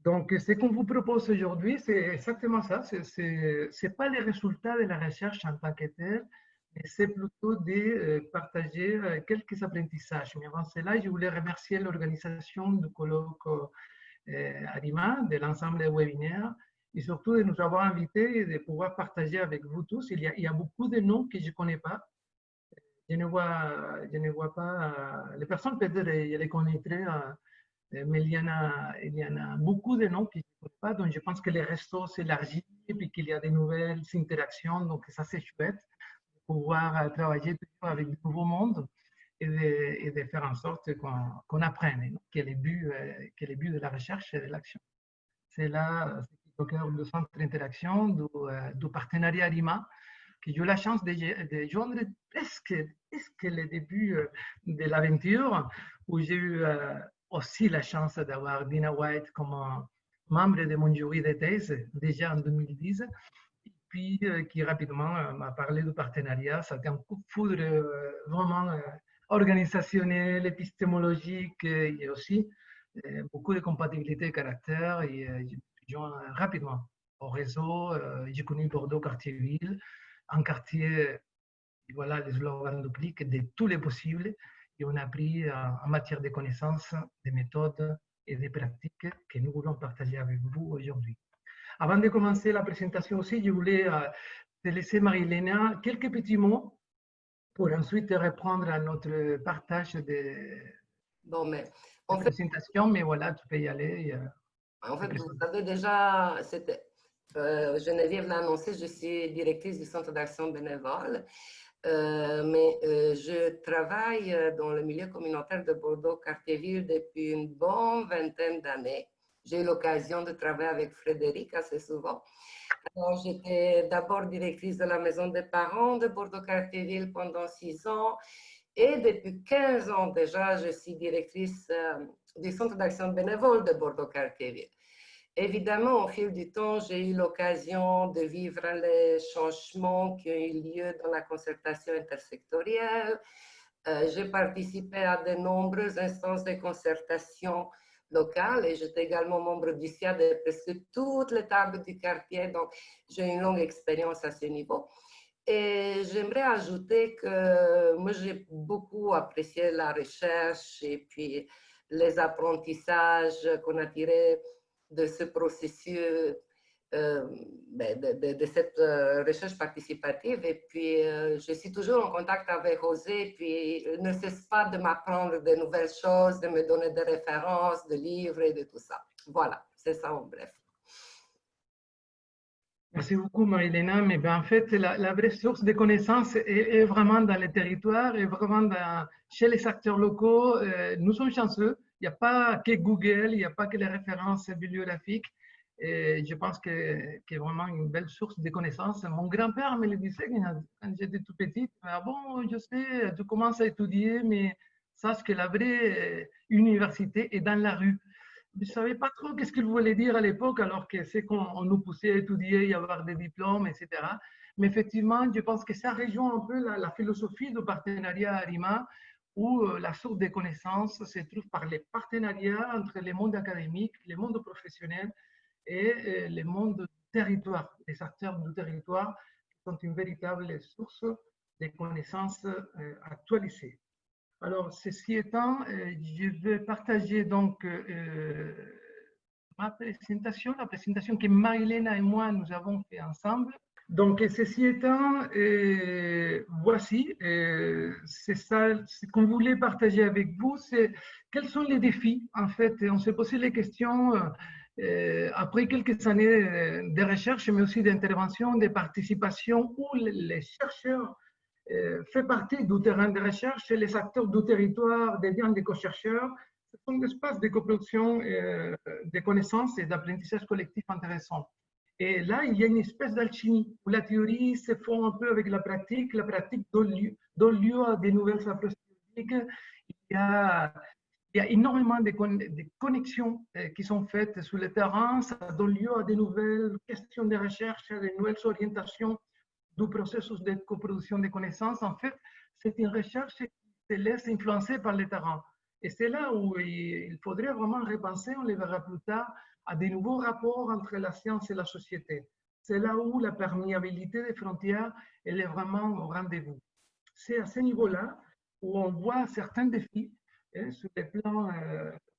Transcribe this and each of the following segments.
Donc, ce qu'on vous propose aujourd'hui, c'est exactement ça. Ce n'est pas les résultats de la recherche en tant que tel, mais c'est plutôt de partager quelques apprentissages. Mais avant cela, je voulais remercier l'organisation du colloque Arima, de l'ensemble des webinaires, et surtout de nous avoir invités et de pouvoir partager avec vous tous. Il y a beaucoup de noms que je ne connais pas. Je ne vois pas les personnes, peut-être, je les connaîtrais. Mais il y en a beaucoup de noms qui ne connaissent pas, donc je pense que les réseaux s'élargissent et puis qu'il y a de nouvelles interactions, donc ça c'est chouette de pouvoir travailler toujours avec de nouveaux mondes et de faire en sorte qu'on apprenne, que les buts de la recherche et de l'action. C'est là, c'est au cœur du centre d'interaction, du partenariat RIMA, que j'ai eu la chance de joindre presque le début de l'aventure, où j'ai eu aussi la chance d'avoir Dina White comme membre de mon jury de thèse, déjà en 2010, et puis qui rapidement m'a parlé du partenariat. Ça a été un coup de foudre vraiment organisationnel, épistémologique, et aussi beaucoup de compatibilité de caractère, et j'ai joint rapidement au réseau. J'ai connu Bordeaux, quartier-ville, un quartier, voilà, le slogan duplique de tous les possibles, et on a appris en matière de connaissances, de méthodes et de pratiques que nous voulons partager avec vous aujourd'hui. Avant de commencer la présentation aussi, je voulais te laisser, Marie-Hélène, quelques petits mots pour ensuite reprendre à notre partage Bon, mais de présentation, mais voilà, tu peux y aller. En fait, vous savez déjà, Geneviève l'a annoncé, je suis directrice du Centre d'action bénévole, mais je travaille dans le milieu communautaire de Bordeaux, quartier-ville, depuis une bonne vingtaine d'années. J'ai eu l'occasion de travailler avec Frédéric assez souvent. Alors, j'étais d'abord directrice de la maison des parents de Bordeaux, quartier-ville pendant 6 ans. Et depuis 15 ans déjà, je suis directrice du Centre d'action bénévole de Bordeaux, quartier-ville. Évidemment, au fil du temps, j'ai eu l'occasion de vivre les changements qui ont eu lieu dans la concertation intersectorielle. J'ai participé à de nombreuses instances de concertation locale et j'étais également membre du SIA de presque toutes les tables du quartier, donc j'ai une longue expérience à ce niveau. Et j'aimerais ajouter que moi, j'ai beaucoup apprécié la recherche et puis les apprentissages qu'on a tirés de ce processus, de cette recherche participative. Et puis, je suis toujours en contact avec José, et puis il ne cesse pas de m'apprendre de nouvelles choses, de me donner des références, de livres et de tout ça. Voilà, c'est ça en bref. Merci beaucoup, Marie-Hélène. Mais ben, en fait, la vraie source de connaissances est vraiment dans les territoires et vraiment chez les acteurs locaux. Nous sommes chanceux. Il n'y a pas que Google, il n'y a pas que les références bibliographiques. Et je pense que c'est vraiment une belle source de connaissances. Mon grand-père me le disait quand j'étais tout petite. Ah bon, je sais, tu commences à étudier, mais sache que la vraie université est dans la rue. Je ne savais pas trop qu'est-ce qu'il voulait dire à l'époque, alors que c'est qu'on nous poussait à étudier, à avoir des diplômes, etc. Mais effectivement, je pense que ça rejoint un peu la philosophie du partenariat ARIMA, où la source des connaissances se trouve par les partenariats entre les mondes académiques, les mondes professionnels et les mondes du territoire, les acteurs du territoire, qui sont une véritable source de connaissances actualisées. Alors, ceci étant, je vais partager donc ma présentation, la présentation que Marie-Hélène et moi, nous avons fait ensemble. Donc, ceci étant, voici, c'est ça, ce qu'on voulait partager avec vous, c'est quels sont les défis, en fait. On s'est posé les questions après quelques années de recherche, mais aussi d'intervention, de participation, où les chercheurs fait partie du terrain de recherche et les acteurs du territoire deviennent des co-chercheurs. Ce sont des espaces de coproduction de connaissances et d'apprentissage collectif intéressants. Et là, il y a une espèce d'alchimie où la théorie se fond un peu avec la pratique donne lieu à de nouvelles approches théoriques. Il y a énormément de connexions qui sont faites sur le terrain, ça donne lieu à de nouvelles questions de recherche, à de nouvelles orientations du processus de coproduction de connaissances. En fait, c'est une recherche qui se laisse influencer par le terrain. Et c'est là où il faudrait vraiment repenser, on le verra plus tard, à de nouveaux rapports entre la science et la société. C'est là où la perméabilité des frontières, elle est vraiment au rendez-vous. C'est à ce niveau-là où on voit certains défis sur les plans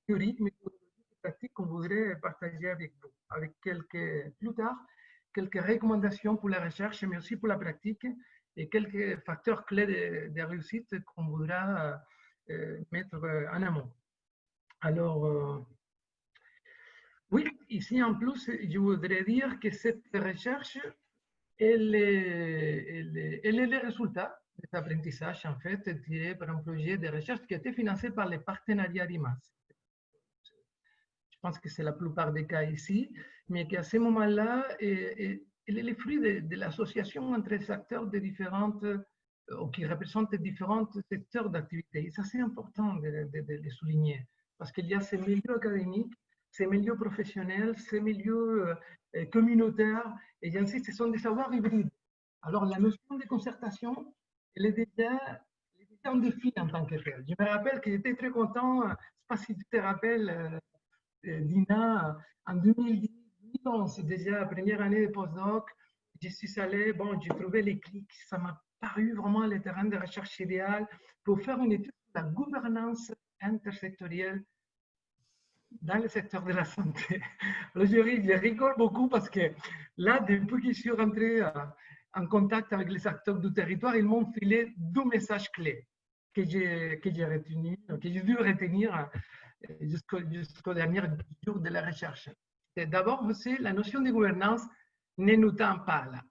théoriques, méthodologiques et pratiques qu'on voudrait partager avec vous, avec plus tard, quelques recommandations pour la recherche, mais aussi pour la pratique, et quelques facteurs clés de réussite qu'on voudra mettre en amont. Alors, oui, ici en plus, je voudrais dire que cette recherche, elle est le résultat de cet apprentissage, en fait, tiré par un projet de recherche qui a été financé par les partenariats RIMAS. Je pense que c'est la plupart des cas ici, mais qu'à ce moment-là, elle est le fruit de l'association entre les acteurs de différentes, ou qui représentent différents secteurs d'activité. Et ça, c'est important de le souligner, parce qu'il y a ces milieux académiques, ces milieux professionnels, ces milieux communautaires, et j'insiste, ce sont des savoirs hybrides. Alors, la notion de concertation, elle est déjà un défi en tant que tel. Je me rappelle que j'étais très content, je ne sais pas si tu te rappelles, Dina, en 2011, déjà la première année de postdoc, je suis allé, bon, j'ai trouvé les clics, ça m'a paru vraiment le terrain de recherche idéal pour faire une étude sur la gouvernance intersectorielle dans le secteur de la santé. Alors, je rigole beaucoup parce que là, depuis que je suis rentré en contact avec les acteurs du territoire, ils m'ont filé deux messages clés que j'ai dû retenir jusqu'au dernier jour de la recherche. D'abord, aussi, la notion de gouvernance ne nous tend pas là.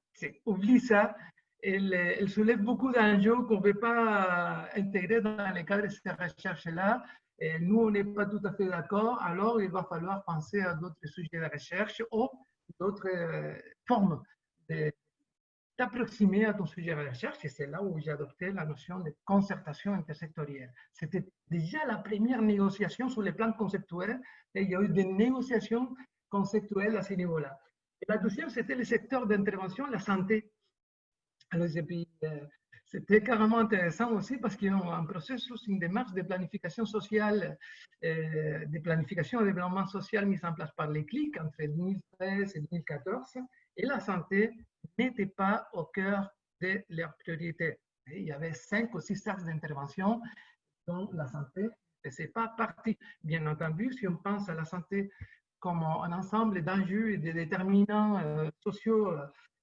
Oublie ça. Elle soulève beaucoup d'enjeux qu'on ne peut pas intégrer dans le cadre de cette recherche-là. Et nous, on n'est pas tout à fait d'accord. Alors, il va falloir penser à d'autres sujets de recherche ou d'autres formes d'approximer à ton sujet de recherche, et c'est là où j'ai adopté la notion de concertation intersectorielle. C'était déjà la première négociation sur les plans conceptuels, et il y a eu des négociations conceptuelles à ce niveau-là. Et la deuxième, c'était le secteur d'intervention, la santé. Alors, c'était carrément intéressant aussi parce qu'il y a un processus, une démarche de planification sociale, de planification et développement social mise en place par les CLIC entre 2013 et 2014, et la santé n'était pas au cœur de leurs priorités. Il y avait 5 ou 6 axes d'intervention dont la santé ne faisait pas partie. Bien entendu, si on pense à la santé comme un ensemble d'enjeux et de déterminants sociaux,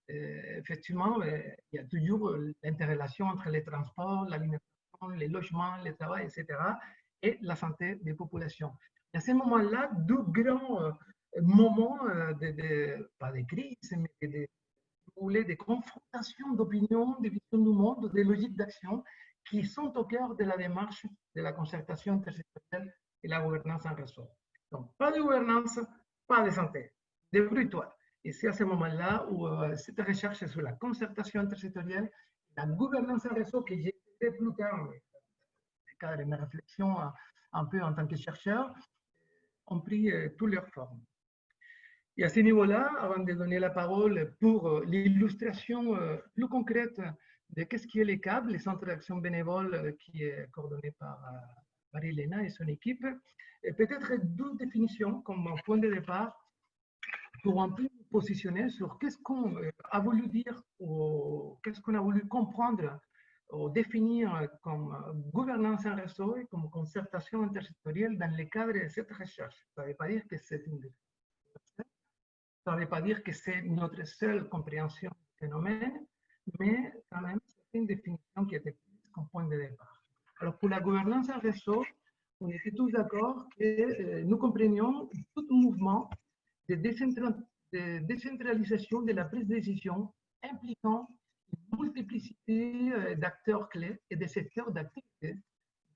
effectivement, il y a toujours l'interrelation entre les transports, l'alimentation, les logements, le travail, etc., et la santé des populations. Et à ce moment-là, deux grands moments, pas de crise, mais des confrontations d'opinions, de visions du monde, des logiques d'action qui sont au cœur de la démarche de la concertation intersectorielle et la gouvernance en réseau. Donc, pas de gouvernance, pas de santé. Débrouille-toi. Et c'est à ce moment-là où cette recherche sur la concertation intersectorielle, la gouvernance en réseau, que j'ai fait plus tard, dans le cadre de mes réflexions un peu en tant que chercheur, ont pris toutes leurs formes. Et à ce niveau-là, avant de donner la parole pour l'illustration plus concrète de qu'est-ce qui est les CAB, les centres d'action bénévole qui est coordonné par Marie-Léna et son équipe, et peut-être deux définitions comme point de départ pour un peu positionner sur qu'est-ce qu'on a voulu dire ou qu'est-ce qu'on a voulu comprendre ou définir comme gouvernance en réseau et comme concertation intersectorielle dans le cadre de cette recherche. Ça ne veut pas dire que c'est une définition. Ça ne veut pas dire que c'est notre seule compréhension du phénomène, mais quand même, c'est une définition qui était plus qu'un point de départ. Alors, pour la gouvernance en réseau, on était tous d'accord que nous comprenions tout mouvement de décentralisation de la prise de décision impliquant une multiplicité d'acteurs clés et de secteurs d'activité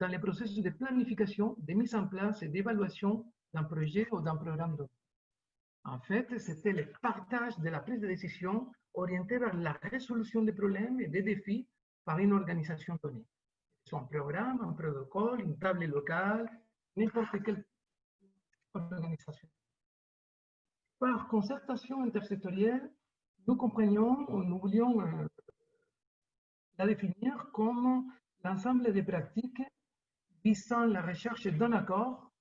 dans les processus de planification, de mise en place et d'évaluation d'un projet ou d'un programme donné. En fait, c'était le partage de la prise de décision orientée vers la résolution des problèmes et des défis par une organisation donnée. Son programme, un protocole, une table locale, n'importe quelle organisation. Par concertation intersectorielle, nous comprenions, nous voulions la définir comme l'ensemble des pratiques visant la recherche d'un accord,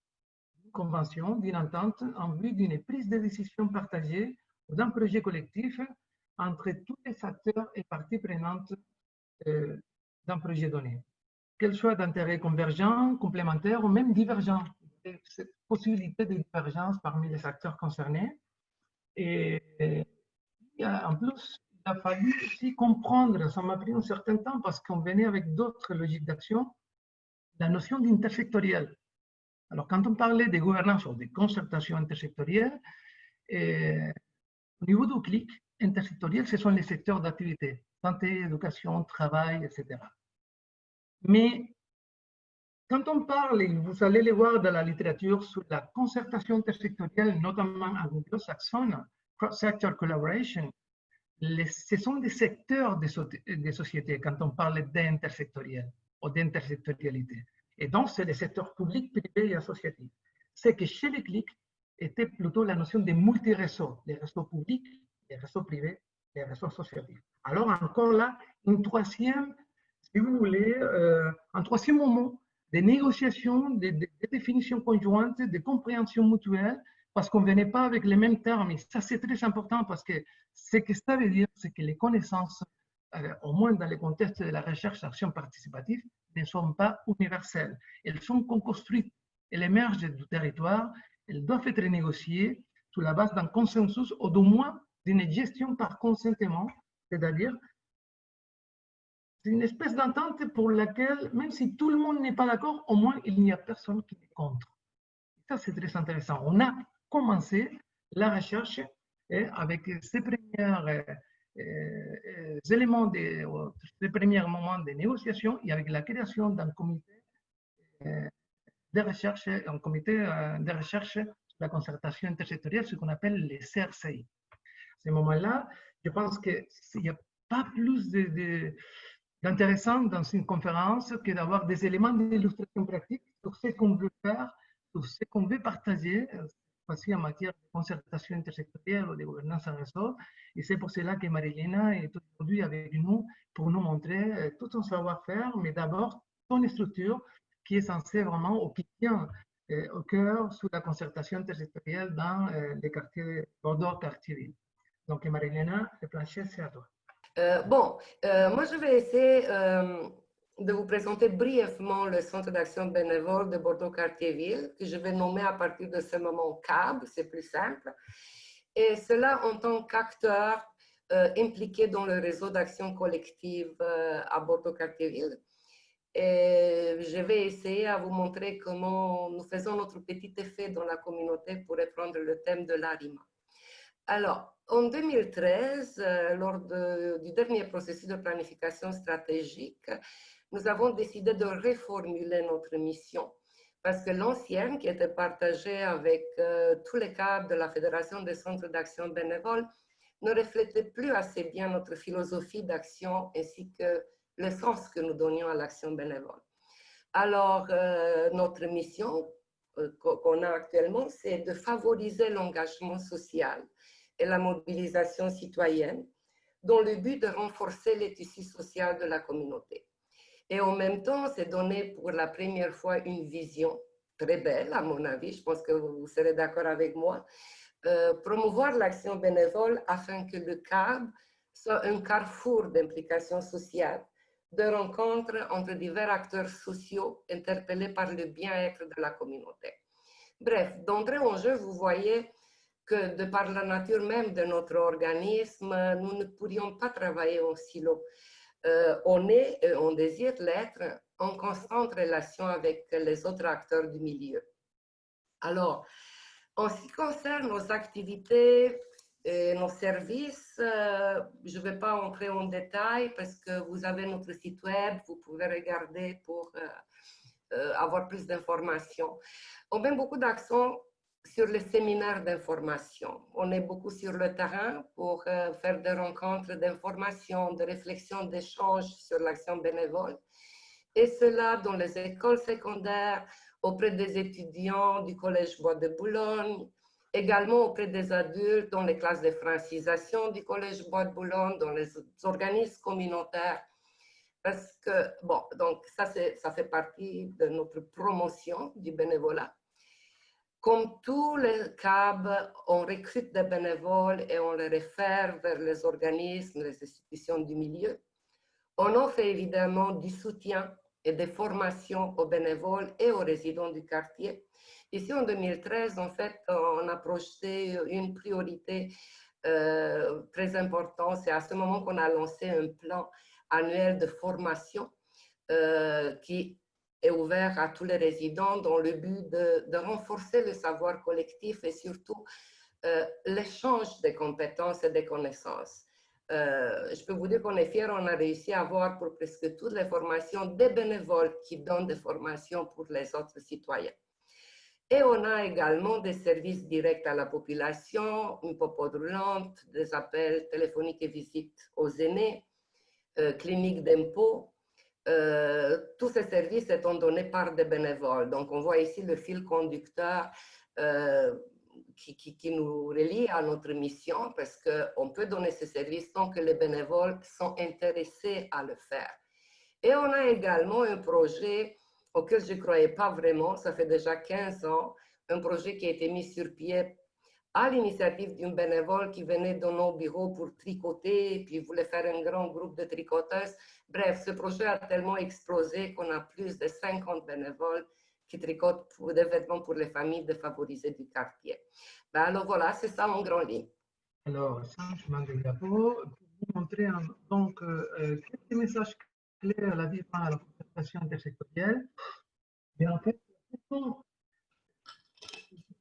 convention, d'une entente en vue d'une prise de décision partagée ou d'un projet collectif entre tous les acteurs et parties prenantes d'un projet donné, qu'elle soit d'intérêt convergent, complémentaire ou même divergent. Cette possibilité de divergence parmi les acteurs concernés. Et en plus, il a fallu aussi comprendre, ça m'a pris un certain temps parce qu'on venait avec d'autres logiques d'action, la notion d'intersectoriel. Alors, quand on parlait de gouvernance ou de concertation intersectorielle, au niveau du CLIC, intersectoriel, ce sont les secteurs d'activité, santé, éducation, travail, etc. Mais quand on parle, et vous allez le voir dans la littérature, sur la concertation intersectorielle, notamment anglo-saxonne, cross-sector collaboration, ce sont des secteurs des sociétés quand on parle d'intersectoriel ou d'intersectorialité. Et donc, c'est les secteurs publics, privés et associatifs. C'est que chez les CLIC était plutôt la notion de multi-réseaux, les réseaux publics, les réseaux privés, les réseaux associatifs. Alors, encore là, une troisième, si vous voulez, un troisième moment de négociation, de définition conjointe, de compréhension mutuelle, parce qu'on ne venait pas avec les mêmes termes. Et ça, c'est très important parce que ce que ça veut dire, c'est que les connaissances, au moins dans le contexte de la recherche-action participative, ne sont pas universelles. Elles sont co-construites, elles émergent du territoire, elles doivent être négociées sur la base d'un consensus ou au moins d'une gestion par consentement, c'est-à-dire une espèce d'entente pour laquelle, même si tout le monde n'est pas d'accord, au moins il n'y a personne qui est contre. Ça, c'est très intéressant. On a commencé la recherche avec ces premiers éléments, ces premiers moments de négociation et avec la création d'un comité de recherche, un comité de recherche sur la concertation intersectorielle, ce qu'on appelle les CRCI. À ce moment-là, je pense qu'il n'y a pas plus d'intéressant dans une conférence que d'avoir des éléments d'illustration pratique sur ce qu'on veut faire, sur ce qu'on veut partager, aussi en matière de concertation intersectorielle ou de gouvernance en réseau. Et c'est pour cela que Marilena est aujourd'hui avec nous pour nous montrer tout son savoir-faire, mais d'abord son structure qui est censée vraiment, ou qui tient au cœur sous la concertation intersectorielle dans les quartiers Bordeaux, quartier-ville. Donc Marilena, le plancher, c'est à toi. Moi je vais essayer de vous présenter brièvement le Centre d'action bénévole de Bordeaux-Quartier-Ville, que je vais nommer à partir de ce moment CAB, c'est plus simple. Et cela en tant qu'acteur impliqué dans le réseau d'action collective à Bordeaux-Quartier-Ville. Et je vais essayer à vous montrer comment nous faisons notre petit effet dans la communauté pour reprendre le thème de l'ARIMA. Alors, en 2013, lors du dernier processus de planification stratégique, nous avons décidé de reformuler notre mission parce que l'ancienne, qui était partagée avec tous les cadres de la Fédération des centres d'action bénévole, ne reflétait plus assez bien notre philosophie d'action ainsi que le sens que nous donnions à l'action bénévole. Alors, notre mission qu'on a actuellement, c'est de favoriser l'engagement social et la mobilisation citoyenne dans le but de renforcer le tissu social de la communauté. Et en même temps, c'est donner pour la première fois une vision très belle, à mon avis, je pense que vous serez d'accord avec moi, promouvoir l'action bénévole afin que le CAB soit un carrefour d'implication sociale, de rencontres entre divers acteurs sociaux interpellés par le bien-être de la communauté. Bref, d'entrée en jeu, vous voyez que de par la nature même de notre organisme, nous ne pourrions pas travailler en silo. On est, on désire l'être, en constante relation avec les autres acteurs du milieu. Alors, en ce qui concerne nos activités et nos services, je ne vais pas entrer en détail parce que vous avez notre site web, vous pouvez regarder pour avoir plus d'informations. On met beaucoup d'accent sur les séminaires d'information. On est beaucoup sur le terrain pour faire des rencontres d'information, de réflexion, d'échange sur l'action bénévole. Et cela dans les écoles secondaires, auprès des étudiants du Collège Bois de Boulogne, également auprès des adultes dans les classes de francisation du Collège Bois de Boulogne, dans les organismes communautaires. Parce que, bon, donc ça fait partie de notre promotion du bénévolat. Comme tous les CAB, on recrute des bénévoles et on les réfère vers les organismes, les institutions du milieu. On offre évidemment du soutien et des formations aux bénévoles et aux résidents du quartier. Ici, en 2013, en fait, on a projeté une priorité très importante. C'est à ce moment qu'on a lancé un plan annuel de formation qui est ouvert à tous les résidents dans le but de renforcer le savoir collectif et surtout l'échange des compétences et des connaissances. Je peux vous dire qu'on est fiers, on a réussi à avoir pour presque toutes les formations des bénévoles qui donnent des formations pour les autres citoyens. Et on a également des services directs à la population, une popote roulante, des appels téléphoniques et visites aux aînés, cliniques d'impôts. Tous ces services étant donnés par des bénévoles. Donc, on voit ici le fil conducteur qui nous relie à notre mission parce qu'on peut donner ces services tant que les bénévoles sont intéressés à le faire. Et on a également un projet auquel je ne croyais pas vraiment, ça fait déjà 15 ans, un projet qui a été mis sur pied à l'initiative d'une bénévole qui venait dans nos bureaux pour tricoter, puis voulait faire un grand groupe de tricoteuses. Bref, ce projet a tellement explosé qu'on a plus de 50 bénévoles qui tricotent pour des vêtements pour les familles défavorisées du quartier. Ben alors voilà, c'est ça en grand ligne. Alors, changement de diapo, pour vous montrer donc quelques messages clés à la vie à la concertation intersectorielle. Et en fait, ce sont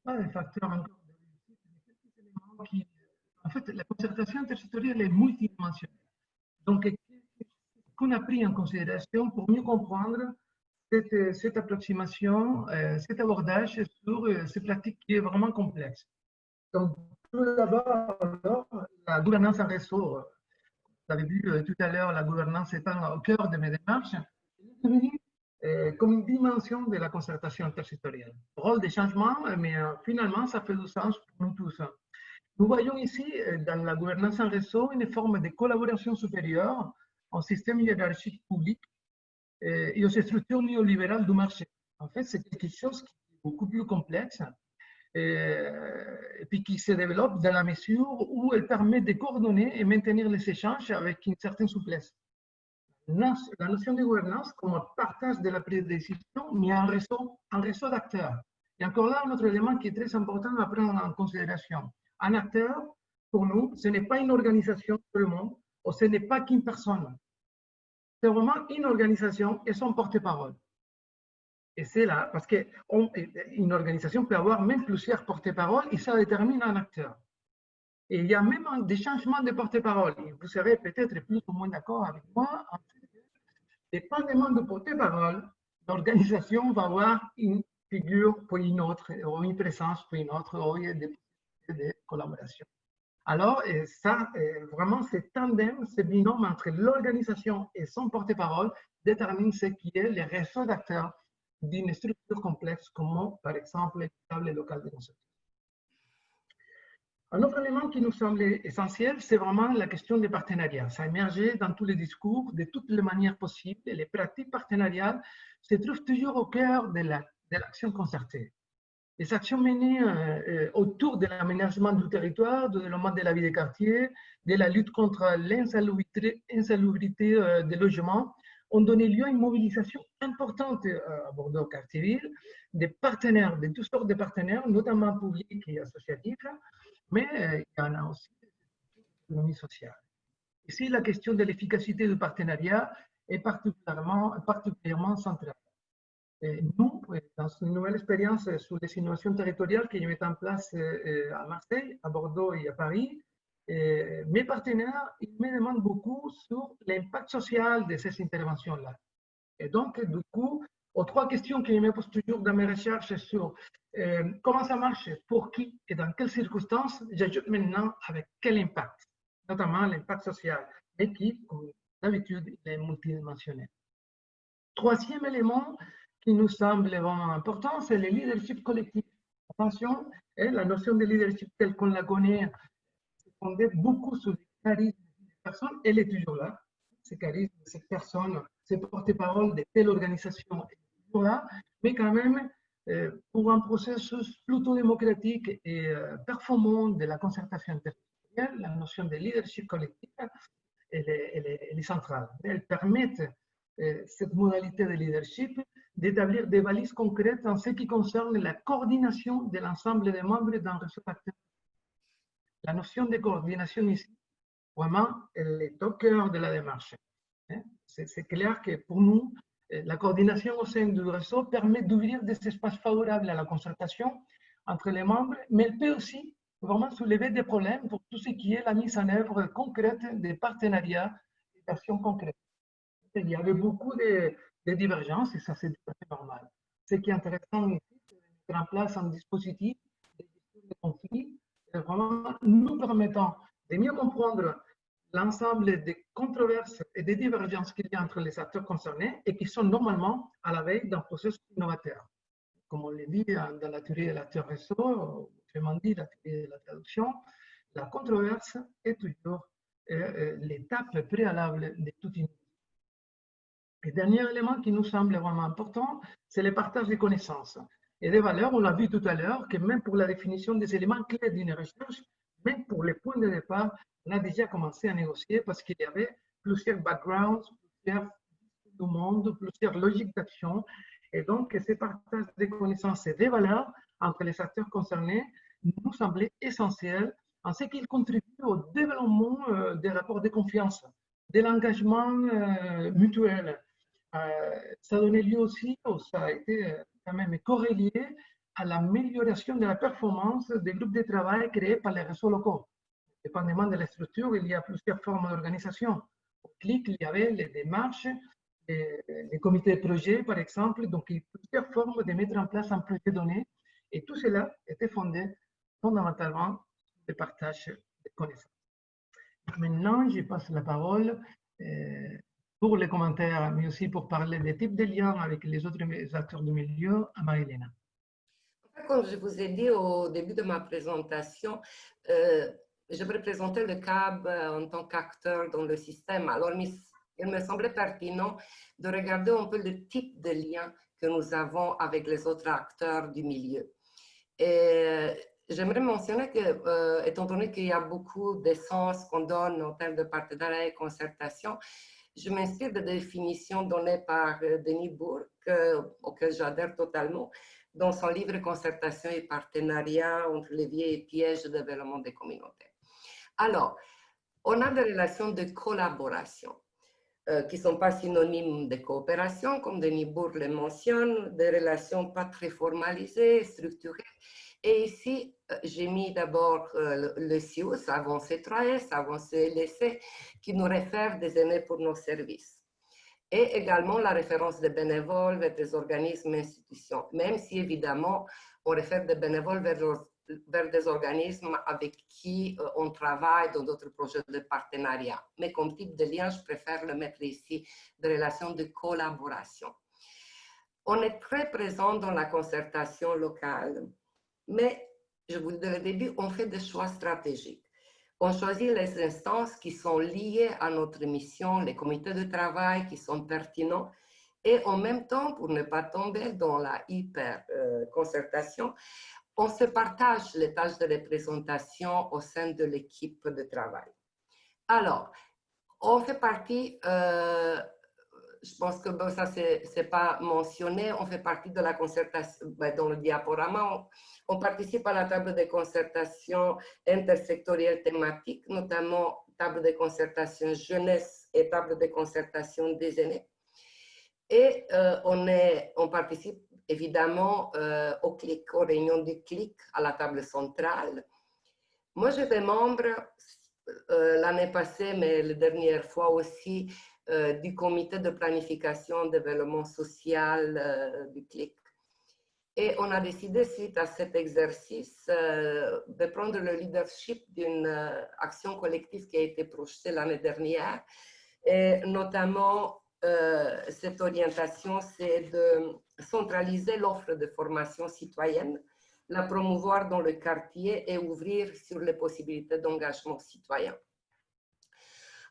pas des facteurs encore de réussite, mais quelques éléments qui, en fait, la concertation intersectorielle est multidimensionnelle. Donc, ce qu'on a pris en considération pour mieux comprendre cette approximation, cet abordage sur ces pratiques qui est vraiment complexe. Donc, tout d'abord, la gouvernance en réseau. Vous avez vu tout à l'heure, la gouvernance étant au cœur de mes démarches, est devenue comme une dimension de la concertation intersectorielle. Rôle de changement, mais finalement, ça fait du sens pour nous tous. Nous voyons ici, dans la gouvernance en réseau, une forme de collaboration supérieure au système hiérarchique public et aux structures néolibérales du marché. En fait, c'est quelque chose qui est beaucoup plus complexe et puis qui se développe dans la mesure où elle permet de coordonner et maintenir les échanges avec une certaine souplesse. La notion de gouvernance comme un partage de la prise de décision, mais un réseau d'acteurs. Et encore là, un autre élément qui est très important à prendre en considération. Un acteur, pour nous, ce n'est pas une organisation seulement, ou ce n'est pas qu'une personne. C'est vraiment une organisation et son porte-parole. Et c'est là, parce qu'une organisation peut avoir même plusieurs porte-paroles et ça détermine un acteur. Et il y a même des changements de porte-parole. Vous serez peut-être plus ou moins d'accord avec moi. Dépendamment de porte-parole, l'organisation va avoir une figure pour une autre, ou une présence pour une autre, ou des collaborations. Alors, ça, vraiment, ce tandem, ce binôme entre l'organisation et son porte-parole détermine ce qui est le réseau d'acteurs d'une structure complexe comme, par exemple, les tables locales de concertation. Un autre élément qui nous semblait essentiel, c'est vraiment la question des partenariats. Ça a émergé dans tous les discours, de toutes les manières possibles, et les pratiques partenariales se trouvent toujours au cœur de l'action concertée. Les actions menées autour de l'aménagement du territoire, du développement de la vie des quartiers, de la lutte contre l'insalubrité des logements, ont donné lieu à une mobilisation importante à Bordeaux, au quartier-ville, des partenaires, de toutes sortes de partenaires, notamment publics et associatifs, mais il y en a aussi l'économie sociale. Ici, la question de l'efficacité du partenariat est particulièrement centrale. Et nous, dans une nouvelle expérience sur les innovations territoriales que j'ai mis en place à Marseille, à Bordeaux et à Paris, mes partenaires ils me demandent beaucoup sur l'impact social de ces interventions-là. Et donc, du coup, aux trois questions que je me pose toujours dans mes recherches sur comment ça marche, pour qui et dans quelles circonstances, j'ajoute maintenant avec quel impact, notamment l'impact social, et qui, comme d'habitude, est multidimensionnel. Troisième élément qui nous semble vraiment important, c'est le leadership collectif. Attention, la notion de leadership telle qu'on la connaît se fondait beaucoup sur le charisme des personnes, elle est toujours là. Ce charisme, cette personne, ces porte-parole de telle organisation est toujours là, mais quand même, pour pour un processus plutôt démocratique et performant de la concertation territoriale, la notion de leadership collectif, elle est centrale. Elle permet cette modalité de leadership d'établir des balises concrètes en ce qui concerne la coordination de l'ensemble des membres d'un réseau d'acteurs. La notion de coordination ici, vraiment, elle est au cœur de la démarche. C'est clair que pour nous, la coordination au sein du réseau permet d'ouvrir des espaces favorables à la concertation entre les membres, mais elle peut aussi vraiment soulever des problèmes pour tout ce qui est la mise en œuvre concrète des partenariats et d'actions concrètes. Il y avait beaucoup de divergences et ça c'est tout à fait normal. Ce qui est intéressant ici, c'est de mettre en place un dispositif de gestion de conflits vraiment nous permettant de mieux comprendre l'ensemble des controverses et des divergences qu'il y a entre les acteurs concernés et qui sont normalement à la veille d'un processus innovateur. Comme on l'a dit dans la théorie de l'acteur réseau, autrement dit la théorie de la traduction, la controverse est toujours l'étape préalable de toute innovation. Le dernier élément qui nous semble vraiment important, c'est le partage des connaissances et des valeurs. On l'a vu tout à l'heure que même pour la définition des éléments clés d'une recherche, même pour les points de départ, on a déjà commencé à négocier parce qu'il y avait plusieurs backgrounds, plusieurs du monde, plusieurs logiques d'action. Et donc, ce partage des connaissances et des valeurs entre les acteurs concernés nous semblait essentiel en ce qu'il contribue au développement des rapports de confiance, de l'engagement mutuel. Ça donnait lieu aussi, ça a été quand même corrélé à l'amélioration de la performance des groupes de travail créés par les réseaux locaux. Dépendamment de la structure, il y a plusieurs formes d'organisation. Au CLIC, il y avait les démarches, les comités de projet, par exemple, donc il y a plusieurs formes de mettre en place un projet donné, et tout cela était fondé fondamentalement sur le partage de connaissances. Maintenant, je passe la parole pour les commentaires, mais aussi pour parler des types de liens avec les autres acteurs du milieu, à Marie-Hélène. Comme je vous ai dit au début de ma présentation, je représentais le CAB en tant qu'acteur dans le système. Alors, il me semblait pertinent de regarder un peu le type de lien que nous avons avec les autres acteurs du milieu. Et j'aimerais mentionner que, étant donné qu'il y a beaucoup d'essence qu'on donne en termes de partenariat et concertation, je m'inspire de définitions données par Denis Bourque, auquel j'adhère totalement, dans son livre Concertation et partenariat entre leviers et pièges de développement des communautés. Alors, on a des relations de collaboration qui ne sont pas synonymes de coopération, comme Denis Bourque le mentionne, des relations pas très formalisées, structurées. Et ici, j'ai mis d'abord le CIUS, avant C3S, avant CLC, qui nous réfère des aînés pour nos services. Et également la référence des bénévoles vers des organismes et institutions, même si évidemment on réfère des bénévoles vers des organismes avec qui on travaille dans d'autres projets de partenariat. Mais comme type de lien, je préfère le mettre ici, de relations de collaboration. On est très présent dans la concertation locale, mais je vous le dis au début, on fait des choix stratégiques. On choisit les instances qui sont liées à notre mission, les comités de travail qui sont pertinents, et en même temps, pour ne pas tomber dans la hyper-concertation, on se partage les tâches de représentation au sein de l'équipe de travail. Alors, on fait partie, je pense que bon, ça c'est pas mentionné, on fait partie de la concertation, dans le diaporama, on participe à la table de concertation intersectorielle thématique, notamment table de concertation jeunesse et table de concertation des aînés. Et on participe évidemment au CLIC, aux réunions du CLIC, à la table centrale. Moi, j'étais membre l'année passée, mais la dernière fois aussi, du comité de planification développement social du CLIC. Et on a décidé, suite à cet exercice, de prendre le leadership d'une action collective qui a été projetée l'année dernière. Et notamment, cette orientation, c'est de centraliser l'offre de formation citoyenne, la promouvoir dans le quartier et ouvrir sur les possibilités d'engagement citoyen.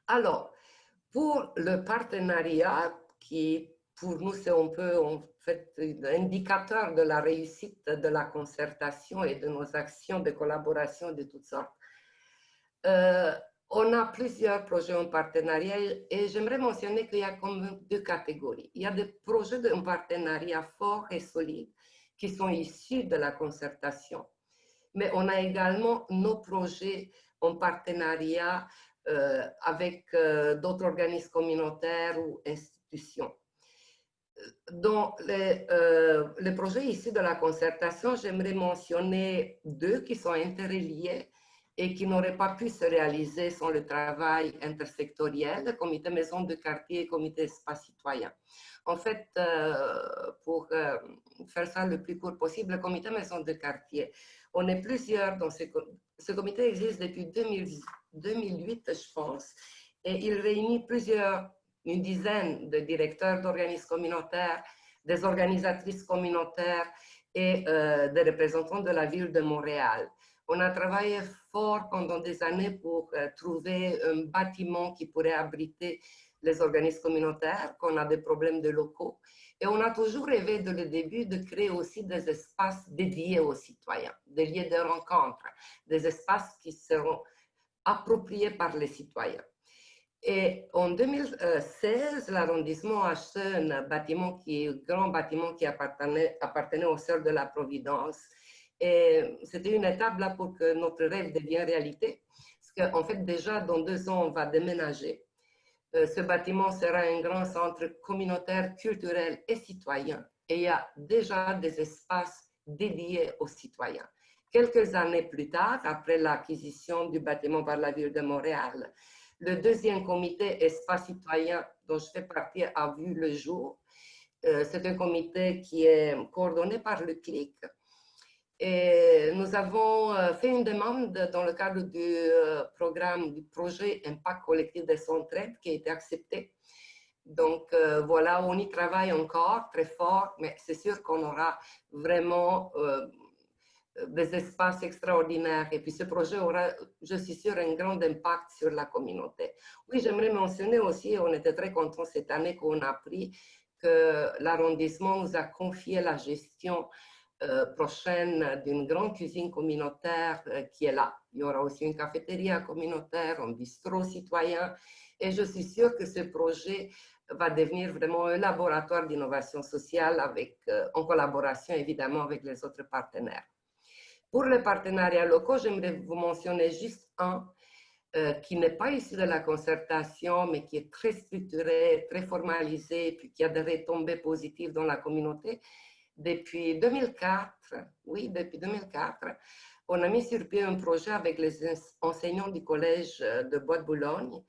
Alors, pour le partenariat qui pour nous, c'est un peu en fait l'indicateur de la réussite de la concertation et de nos actions de collaboration de toutes sortes. On a plusieurs projets en partenariat et j'aimerais mentionner qu'il y a comme deux catégories. Il y a des projets en partenariat forts et solides qui sont issus de la concertation, mais on a également nos projets en partenariat avec d'autres organismes communautaires ou institutions. Dans les projets issus de la concertation, j'aimerais mentionner deux qui sont interreliés et qui n'auraient pas pu se réaliser sans le travail intersectoriel, comité maison de quartier et comité espace citoyen. En fait, pour faire ça le plus court possible, le comité maison de quartier, on est plusieurs dans ce comité existe depuis 2008, je pense, et il réunit une dizaine de directeurs d'organismes communautaires, des organisatrices communautaires et des représentants de la ville de Montréal. On a travaillé fort pendant des années pour trouver un bâtiment qui pourrait abriter les organismes communautaires, qu'on a des problèmes de locaux. Et on a toujours rêvé dès le début de créer aussi des espaces dédiés aux citoyens, des lieux de rencontre, des espaces qui seront appropriés par les citoyens. Et en 2016, l'arrondissement a acheté un grand bâtiment qui appartenait aux Sœurs de la Providence. Et c'était une étape là pour que notre rêve devienne réalité. Parce qu'en fait, déjà, dans 2 ans, on va déménager. Ce bâtiment sera un grand centre communautaire, culturel et citoyen. Et il y a déjà des espaces dédiés aux citoyens. Quelques années plus tard, après l'acquisition du bâtiment par la ville de Montréal, le deuxième comité espace citoyen dont je fais partie a vu le jour. C'est un comité qui est coordonné par le CLIC. Et nous avons fait une demande dans le cadre du projet Impact collectif des Centraides qui a été accepté. Donc voilà, on y travaille encore très fort, mais c'est sûr qu'on aura vraiment des espaces extraordinaires. Et puis ce projet aura, je suis sûre, un grand impact sur la communauté. Oui, j'aimerais mentionner aussi, on était très contents cette année qu'on a appris que l'arrondissement nous a confié la gestion prochaine d'une grande cuisine communautaire qui est là. Il y aura aussi une cafétéria communautaire, un bistrot citoyen. Et je suis sûre que ce projet va devenir vraiment un laboratoire d'innovation sociale en collaboration évidemment avec les autres partenaires. Pour les partenariats locaux, j'aimerais vous mentionner juste un qui n'est pas issu de la concertation, mais qui est très structuré, très formalisé, puis qui a des retombées positives dans la communauté. Depuis 2004, on a mis sur pied un projet avec les enseignants du collège de Bois-de-Boulogne,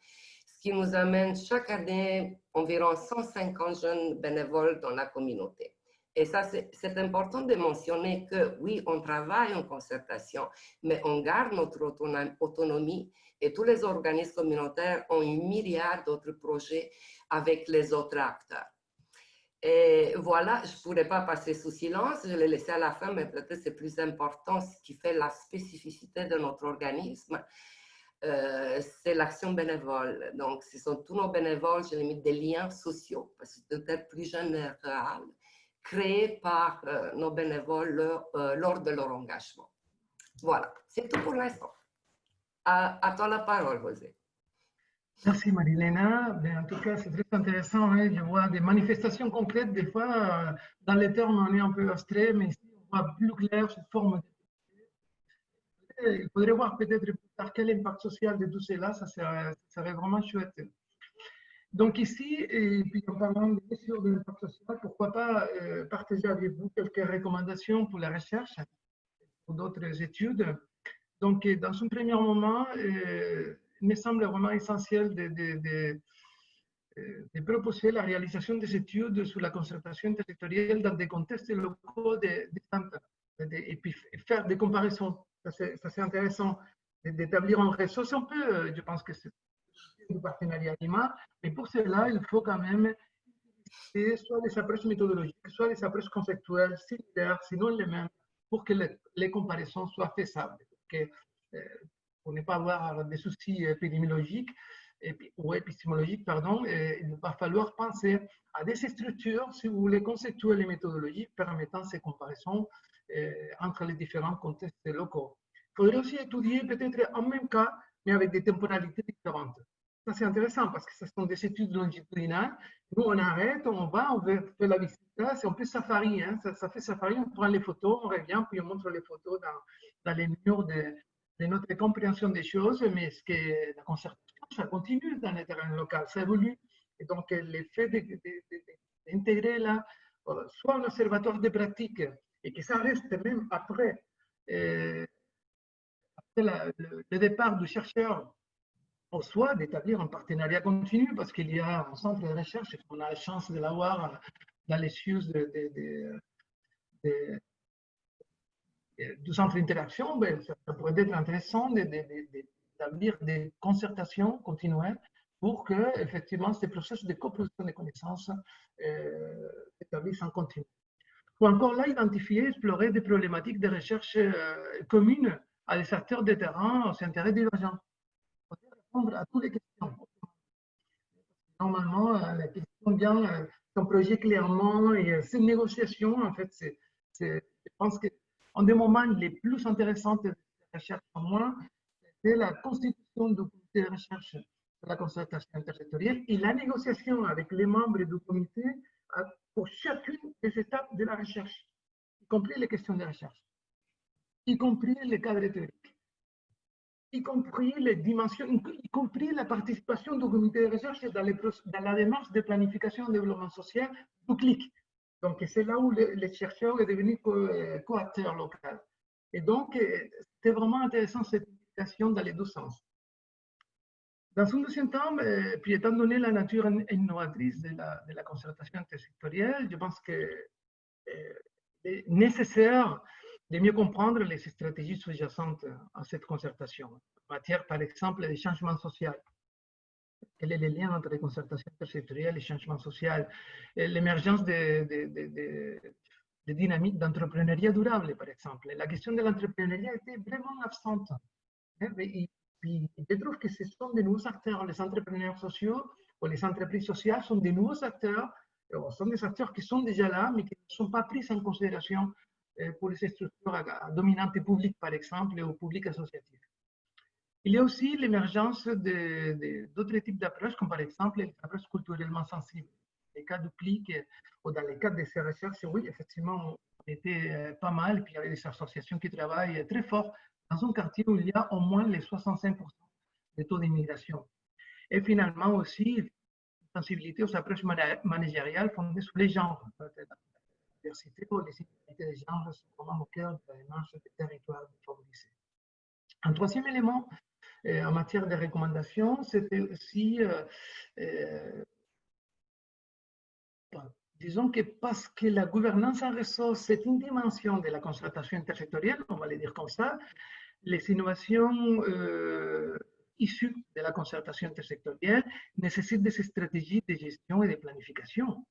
ce qui nous amène chaque année environ 150 jeunes bénévoles dans la communauté. Et ça, c'est important de mentionner que oui, on travaille en concertation, mais on garde notre autonomie et tous les organismes communautaires ont une myriade d'autres projets avec les autres acteurs. Et voilà, je ne pourrais pas passer sous silence, je l'ai laissé à la fin, mais peut-être c'est plus important, ce qui fait la spécificité de notre organisme, c'est l'action bénévole. Donc, ce sont tous nos bénévoles, j'ai mis des liens sociaux, parce que c'est peut-être plus général, créés par nos bénévoles lors de leur engagement. Voilà, c'est tout pour l'instant. À toi la parole, José. Merci Marilena. Ben, en tout cas, c'est très intéressant. Hein. Je vois des manifestations concrètes. Des fois, dans les termes, on est un peu abstrait, mais ici, on voit plus clair cette forme. Il faudrait voir peut-être plus tard quel impact social de tout cela. Ça serait vraiment chouette. Donc ici, et puis en parlant bien sûr de l'impact social, pourquoi pas partager avec vous quelques recommandations pour la recherche, pour d'autres études. Donc, dans un premier moment, il me semble vraiment essentiel de proposer la réalisation des études sur la concertation territoriale dans des contextes locaux distincts et puis faire des comparaisons. Ça, c'est intéressant d'établir un réseau. C'est un peu, je pense que c'est du partenariat humain, mais pour cela, il faut quand même soit des approches méthodologiques, soit des approches conceptuelles similaires, sinon les mêmes, pour que les comparaisons soient faisables. Pour ne pas avoir des soucis épidémiologiques, ou épistémologique, pardon, il va falloir penser à des structures, si vous voulez, conceptuelles et méthodologiques permettant ces comparaisons entre les différents contextes locaux. Il faudrait aussi étudier peut-être en même cas, mais avec des temporalités différentes. Ça, c'est intéressant parce que ce sont des études longitudinales. Nous, on arrête, on va, on fait la visite. C'est un peu safari, hein, ça fait safari, on prend les photos, on revient, puis on montre les photos dans les murs de notre compréhension des choses, mais ce que la concertation, ça continue dans le terrain local, ça évolue. Et donc, l'effet d'intégrer là, soit un observatoire de pratique, et que ça reste même après, le départ du chercheur, ou soit d'établir un partenariat continu, parce qu'il y a un centre de recherche, et qu'on a la chance de l'avoir dans les cieux du centre d'interaction, ben, ça pourrait être intéressant d'établir des concertations continuelles pour que, effectivement, ces processus de coproduction de connaissances s'établissent en continu. Ou encore là, identifier, explorer des problématiques de recherche communes à des acteurs de terrain aux intérêts divergents. Répondre à toutes les questions. Normalement, la question vient son projet clairement et ces négociations, en fait, je pense que un des moments les plus intéressants de la recherche pour moi, c'est la constitution du comité de recherche de la concertation intersectorielle et la négociation avec les membres du comité pour chacune des étapes de la recherche, y compris les questions de recherche, y compris les cadres théoriques, y compris les dimensions, y compris la participation du comité de recherche dans la démarche de planification de développement social du CLIC. Donc, c'est là où le chercheur est devenu co-acteur local. Et donc, c'était vraiment intéressant cette implication dans les deux sens. Dans un deuxième temps, puis étant donné la nature innovatrice de la concertation intersectorielle, je pense que est nécessaire de mieux comprendre les stratégies sous-jacentes à cette concertation, en matière, par exemple, des changements sociaux. Quel est le lien entre les concertations intersectorielles et les changements sociaux? L'émergence des dynamiques d'entrepreneuriat durable, par exemple. La question de l'entrepreneuriat était vraiment absente. Et puis, je trouve que ce sont de nouveaux acteurs. Les entrepreneurs sociaux ou les entreprises sociales sont de nouveaux acteurs, sont des acteurs qui sont déjà là, mais qui ne sont pas pris en considération pour les structures dominantes publiques, par exemple, ou publiques associatives. Il y a aussi l'émergence d'autres types d'approches, comme par exemple les approches culturellement sensibles. Dans les cas du CLIC ou dans les cas de ces recherches, oui, effectivement, on était pas mal, puis il y avait des associations qui travaillent très fort dans un quartier où il y a au moins les 65% de taux d'immigration. Et finalement aussi, une sensibilité aux approches managériales fondées sur les genres. La diversité ou les inégalités des genres sont vraiment au cœur de la démarche des territoires favorisés. Un troisième élément, en matière de recommandations, c'était aussi, disons que parce que la gouvernance en réseau, c'est une dimension de la concertation intersectorielle, on va le dire comme ça, les innovations issues de la concertation intersectorielle nécessitent des stratégies de gestion et de planification.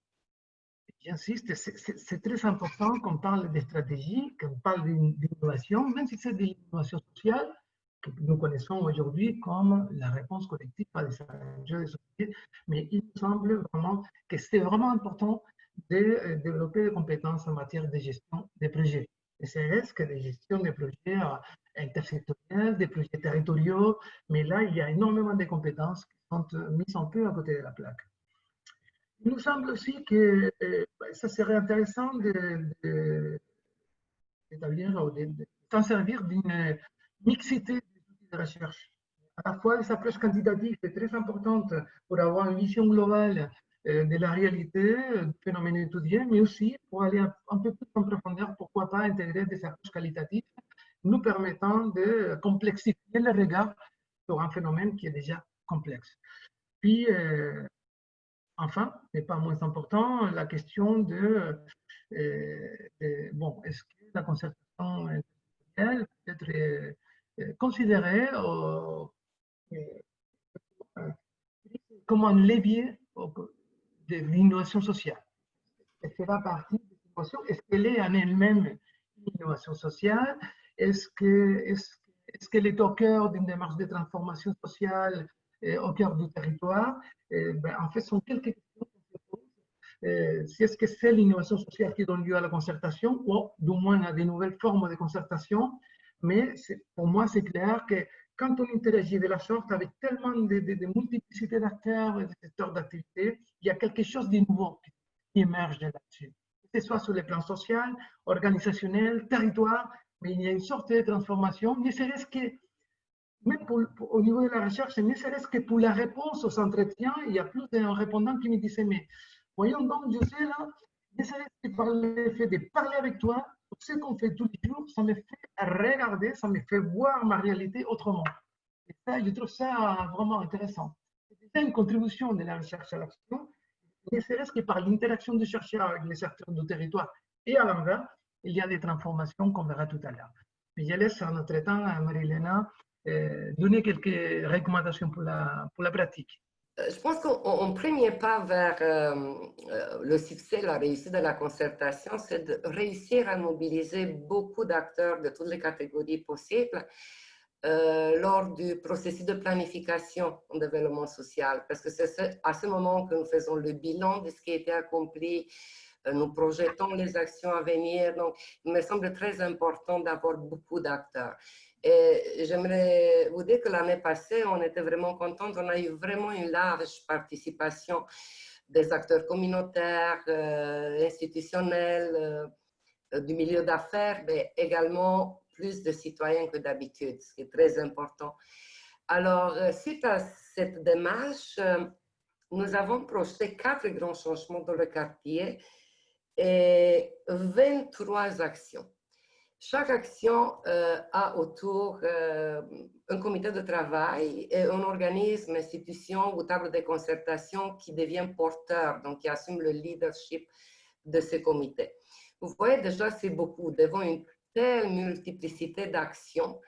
J'insiste, c'est très important qu'on parle de stratégie, qu'on parle d'innovation, même si c'est de l'innovation sociale, que nous connaissons aujourd'hui comme la réponse collective à des enjeux de société, mais il me semble vraiment que c'est vraiment important de développer des compétences en matière de gestion des projets. Et c'est que de gestion des projets intersectoriels, des projets territoriaux, mais là, il y a énormément de compétences qui sont mises un peu à côté de la plaque. Il nous semble aussi que ça serait intéressant d'établir ou de s'en servir d'une mixité des outils de recherche. À la fois, les approches quantitatives est très importante pour avoir une vision globale de la réalité, du phénomène étudié, mais aussi pour aller un peu plus en profondeur, pourquoi pas intégrer des approches qualitatives nous permettant de complexifier le regard sur un phénomène qui est déjà complexe. Puis, enfin, mais pas moins important, la question bon, est-ce que la concertation intersectorielle peut être considérée comme un levier de l'innovation sociale? Elle fera partie de l'innovation. Est-ce qu'elle est en elle-même une innovation sociale? Est-ce qu'elle est au cœur d'une démarche de transformation sociale au cœur du territoire. En fait, ce sont quelques questions qu'on se pose. Si est-ce que c'est l'innovation sociale qui donne lieu à la concertation, ou du moins à des nouvelles formes de concertation, mais pour moi, c'est clair que quand on interagit de la sorte avec tellement de multiplicité d'acteurs et de secteurs d'activité, il y a quelque chose de nouveau qui émerge là-dessus. Que ce soit sur le plan social, organisationnel, territoire, mais il y a une sorte de transformation, ne serait-ce que, même au niveau de la recherche, ne serait-ce que pour la réponse aux entretiens, il y a plus d'un répondant qui me disait, mais voyons donc, je sais là, ne serait-ce que par le fait de parler avec toi, ce qu'on fait tous les jours, ça me fait regarder, ça me fait voir ma réalité autrement. Et ça, je trouve ça vraiment intéressant. C'est déjà une contribution de la recherche à l'action, ne serait-ce que par l'interaction du chercheur avec les acteurs du territoire et à l'envers, il y a des transformations qu'on verra tout à l'heure. Mais je laisse en notre temps à Marie-Hélène donner quelques recommandations pour la pratique. Je pense qu'un premier pas vers le succès, la réussite de la concertation, c'est de réussir à mobiliser beaucoup d'acteurs de toutes les catégories possibles lors du processus de planification en développement social. Parce que c'est à ce moment que nous faisons le bilan de ce qui a été accompli, nous projetons les actions à venir. Donc, il me semble très important d'avoir beaucoup d'acteurs. Et j'aimerais vous dire que l'année passée, on était vraiment contents. On a eu vraiment une large participation des acteurs communautaires, institutionnels, du milieu d'affaires, mais également plus de citoyens que d'habitude, ce qui est très important. Alors, suite à cette démarche, nous avons projeté 4 grands changements dans le quartier et 23 actions. Chaque action a autour un comité de travail et un organisme, institution ou table de concertation qui devient porteur, donc qui assume le leadership de ce comité. Vous voyez déjà, c'est beaucoup. Devant une telle multiplicité d'actions,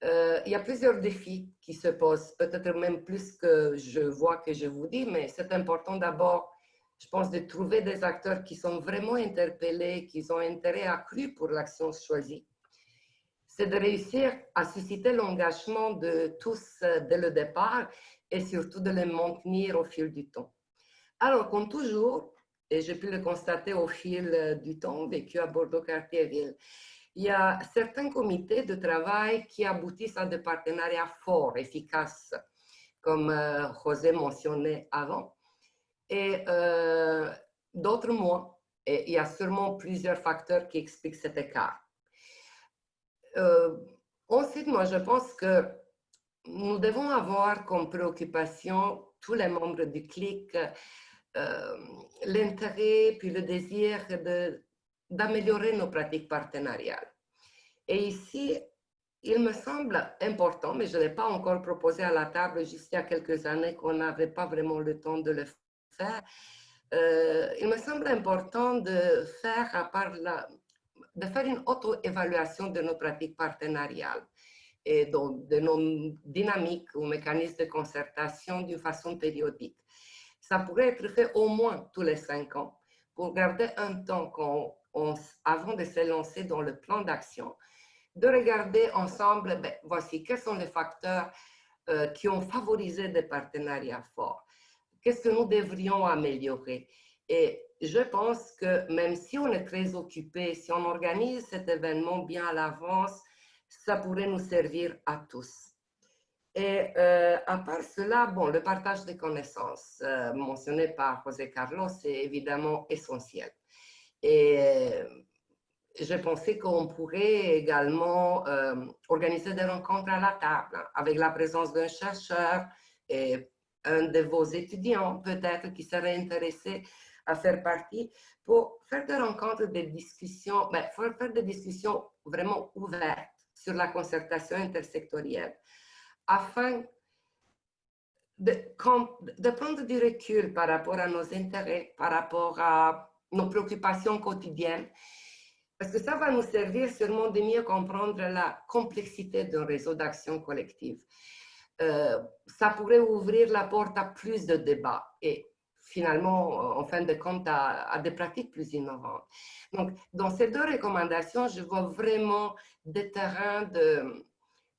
il y a plusieurs défis qui se posent, peut-être même plus que je vois que je vous dis, mais c'est important d'abord, je pense, de trouver des acteurs qui sont vraiment interpellés, qui ont intérêt accru pour l'action choisie. C'est de réussir à susciter l'engagement de tous dès le départ et surtout de les maintenir au fil du temps. Alors, comme toujours, et j'ai pu le constater au fil du temps vécu à Bordeaux-Cartierville, il y a certains comités de travail qui aboutissent à des partenariats forts, efficaces, comme José mentionnait avant, et d'autres moins. Et il y a sûrement plusieurs facteurs qui expliquent cet écart. Ensuite, moi, je pense que nous devons avoir comme préoccupation, tous les membres du CLIC, l'intérêt puis le désir d'améliorer nos pratiques partenariales. Et ici, il me semble important, mais je ne l'ai pas encore proposé à la table juste il y a quelques années qu'on n'avait pas vraiment le temps de le faire, il me semble important de faire, une auto-évaluation de nos pratiques partenariales et de nos dynamiques ou mécanismes de concertation d'une façon périodique. Ça pourrait être fait au moins tous les 5 ans pour garder un temps avant de se lancer dans le plan d'action, de regarder ensemble, voici quels sont les facteurs qui ont favorisé des partenariats forts. Qu'est-ce que nous devrions améliorer? Et je pense que même si on est très occupé, si on organise cet événement bien à l'avance, ça pourrait nous servir à tous. Et à part cela, bon, le partage des connaissances mentionné par José Carlos est évidemment essentiel. Et je pensais qu'on pourrait également organiser des rencontres à la table avec la présence d'un chercheur et un de vos étudiants peut-être qui serait intéressé à faire partie pour faire des rencontres, des discussions, faire des discussions vraiment ouvertes sur la concertation intersectorielle afin de prendre du recul par rapport à nos intérêts, par rapport à nos préoccupations quotidiennes, parce que ça va nous servir sûrement de mieux comprendre la complexité d'un réseau d'action collective. Ça pourrait ouvrir la porte à plus de débats et finalement, en fin de compte, à des pratiques plus innovantes. Donc, dans ces 2 recommandations, je vois vraiment des terrains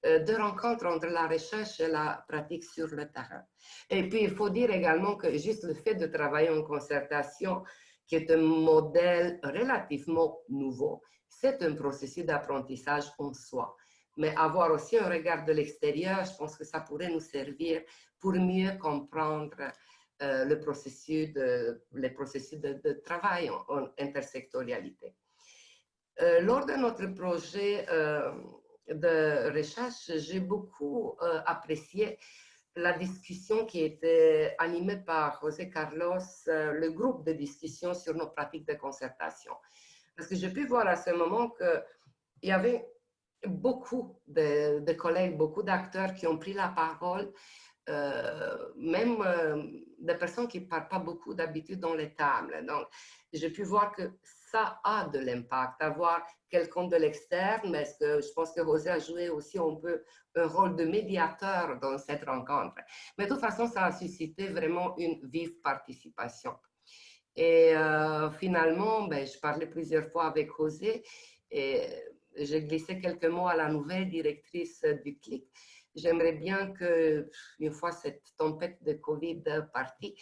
de rencontre entre la recherche et la pratique sur le terrain. Et puis, il faut dire également que juste le fait de travailler en concertation, qui est un modèle relativement nouveau, c'est un processus d'apprentissage en soi. Mais avoir aussi un regard de l'extérieur, je pense que ça pourrait nous servir pour mieux comprendre les processus de travail en intersectorialité. Lors de notre projet de recherche, j'ai beaucoup apprécié la discussion qui était animée par José Carlos, le groupe de discussion sur nos pratiques de concertation. Parce que j'ai pu voir à ce moment qu'il y avait beaucoup de collègues, beaucoup d'acteurs qui ont pris la parole, même des personnes qui ne parlent pas beaucoup d'habitude dans les tables. Donc, j'ai pu voir que ça a de l'impact, avoir quelqu'un de l'externe, mais je pense que José a joué aussi un peu un rôle de médiateur dans cette rencontre. Mais de toute façon, ça a suscité vraiment une vive participation. Et finalement, je parlais plusieurs fois avec José et j'ai glissé quelques mots à la nouvelle directrice du CLIC. J'aimerais bien que, une fois cette tempête de Covid partie,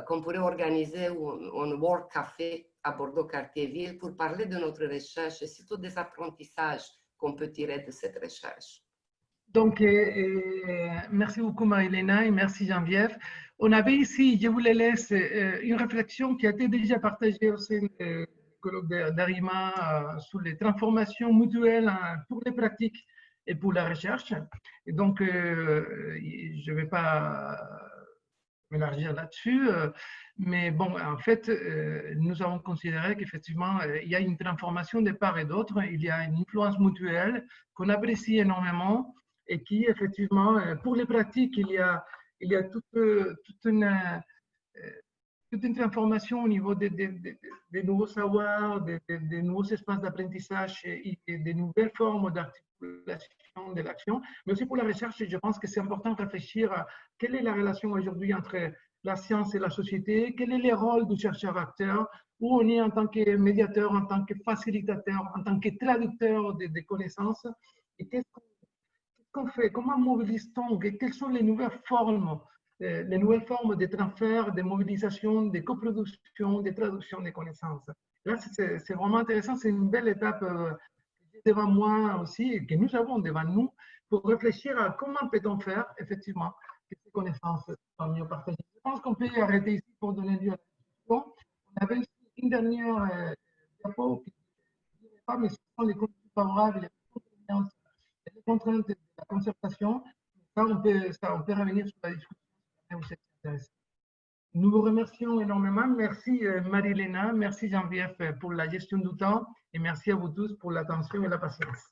qu'on pourrait organiser un World Café à Bordeaux-Cartierville pour parler de notre recherche et surtout des apprentissages qu'on peut tirer de cette recherche. Donc, merci beaucoup Marie-Léna et merci Geneviève. On avait ici, je vous les laisse, une réflexion qui a été déjà partagée au sein du colloque d'Arima sur les transformations mutuelles pour les pratiques et pour la recherche. Et donc, je ne vais pas m'élargir là-dessus, mais bon, en fait, nous avons considéré qu'effectivement, il y a une transformation de part et d'autre, il y a une influence mutuelle qu'on apprécie énormément et qui, effectivement, pour les pratiques, il y a toute une transformation au niveau des nouveaux savoirs, des nouveaux espaces d'apprentissage et des nouvelles formes d'articulation de l'action. Mais aussi pour la recherche, je pense que c'est important de réfléchir à quelle est la relation aujourd'hui entre la science et la société, quel est le rôle du chercheur-acteur, où on est en tant que médiateur, en tant que facilitateur, en tant que traducteur des connaissances, et qu'est-ce qu'on fait, comment mobilise-t-on, quelles sont les nouvelles formes de transfert, de mobilisation, de coproduction, de traduction des connaissances. Là, c'est vraiment intéressant, c'est une belle étape devant moi aussi, et que nous avons devant nous, pour réfléchir à comment peut-on faire, effectivement, que ces connaissances soient mieux partagées. Je pense qu'on peut arrêter ici pour donner lieu à la discussion. On avait une dernière diapo qui ne disait pas, mais ce sont les conditions favorables, les contraintes de la concertation. Ça, on peut revenir sur la discussion. Nous vous remercions énormément. Merci Marie-Léna, merci Geneviève pour la gestion du temps et merci à vous tous pour l'attention et la patience.